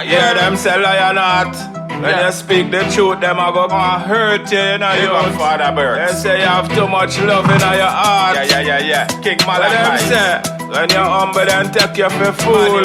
Yeah, them say lion heart. When you speak the truth, them a go hurt you, you know. You and Father Bird. They say you have too much love in your heart. Yeah. King Malachi. Them say, when you're humble, then take you for fool.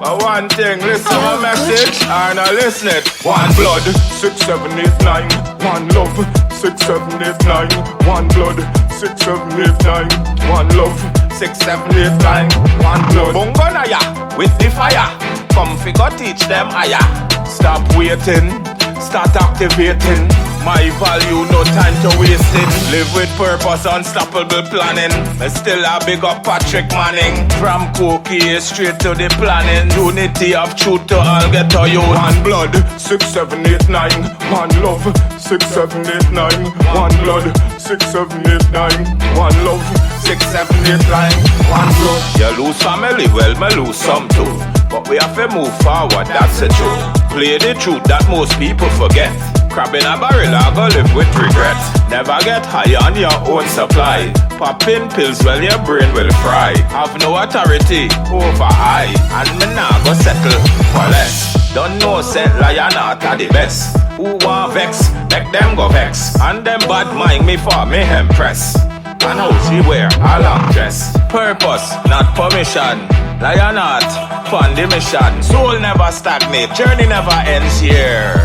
But one thing, listen my message, or not listen it. One blood, 6, 7, 8, 9. One love, 6, 7, 8, 9. One blood, 6, 7, 8, 9. One love, 6, 7, 8, 9. One blood. Bungonaya with the fire. Come figure teach them higher. Stop waiting, start activating. My value, no time to waste it. Live with purpose, unstoppable planning. I still a big up Patrick Manning. From cookie straight to the planning. Unity of truth to all get to you. One blood, 6, 7, 8, 9. One love, 6, 7, 8, 9. One blood, 6, 7, 8, 9. One love, 6, 7, 8, 9. One blood. You lose family, well, me lose some too. But we have to move forward, that's the truth. Play the truth that most people forget. Crab in a barrel, I go live with regret. Never get high on your own supply. Popping pills while your brain will fry. Have no authority over I, and me nah go settle for less. Don't know said lion heart are the best. Who want vex, make them go vex. And them bad mind me for me impress. And how she wear a long dress. Purpose, not permission. Lion heart, fund the mission. Soul never stagnate, journey never ends here.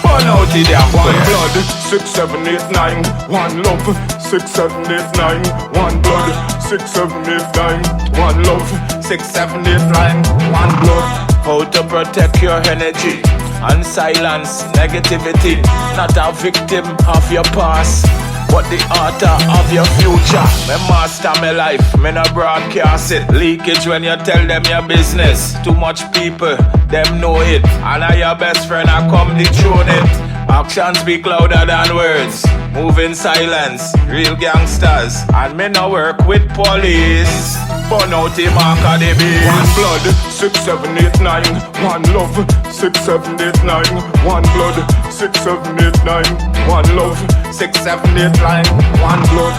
One out the damn one blood, 6, 7, 8, 9. One love, 6, 7, 8, 9. One blood, 6, 7, 8, 9. One love, 6, 7, 8, 9. One blood. How to protect your energy and silence negativity. Not a victim of your past, but the author of your future. Me master my life, me no broadcast it. Leakage when you tell them your business. Too much people, them know it. And I your best friend, I come dethrone it. Actions speak louder than words. Move in silence, real gangsters. And me no work with police. Burn out the mark of the beast. One blood, 6, 7, 8, 9. One love, 6, 7, 8, 9. One blood, 6, 7, 8, 9. One love, 6, 7, 8, 9. One blood.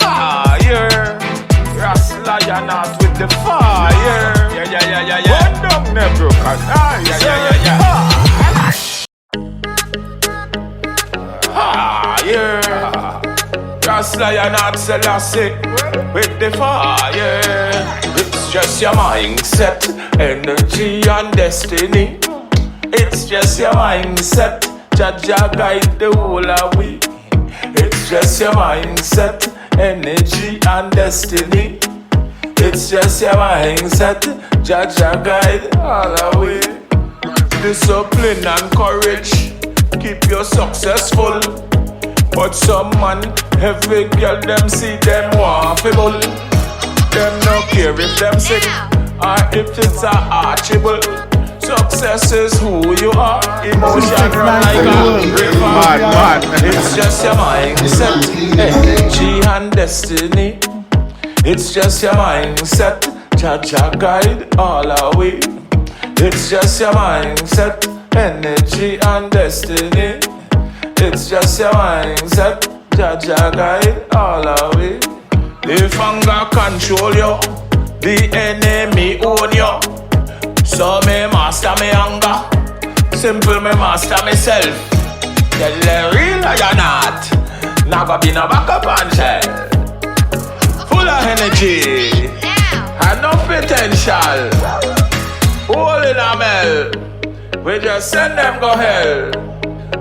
Fire. Ras lion out with the fire. Yeah. One down never broken. Yeah. Fire. Ras lion out Selassie with the fire. It's just your mindset, energy and destiny. It's just your mindset, Jaja guide the whole of we. It's just your mindset, energy and destiny. It's just your mindset, Jaja guide all of we. Discipline and courage keep you successful. But some man, every girl them see them waffable. Them no care if them sick or if it's a archable. Success is who you are. Emotion run like a river. It's just your mindset, energy and destiny. It's just your mindset, Jaja guide all our way. It's just your mindset, energy and destiny. It's just your mindset, Jaja guide all our way. If anger control you, the enemy own you. So me master me anger, simple me master myself. Tell the real lion heart, never be no backup and shell. Full of energy, and no potential. All in a mel, we just send them go hell.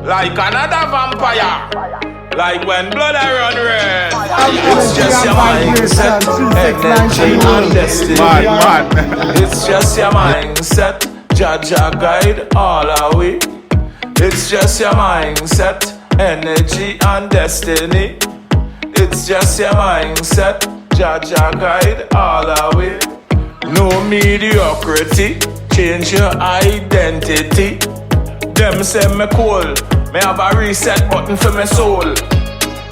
Like another vampire, like when blood I run red. It's just your mindset, energy and destiny. It's just your mindset, Jaja guide all our way. It's just your mindset, energy and destiny. It's just your mindset, Jaja guide all our way. No mediocrity, change your identity. Them say me cool, me have a reset button for my soul.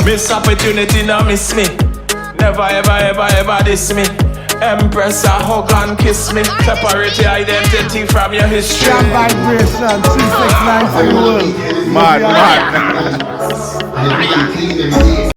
Miss opportunity, now miss me. Never ever diss me. Empress a hug and kiss me. Separate your identity from your history. Jam vibration, 369 for the world. Mad.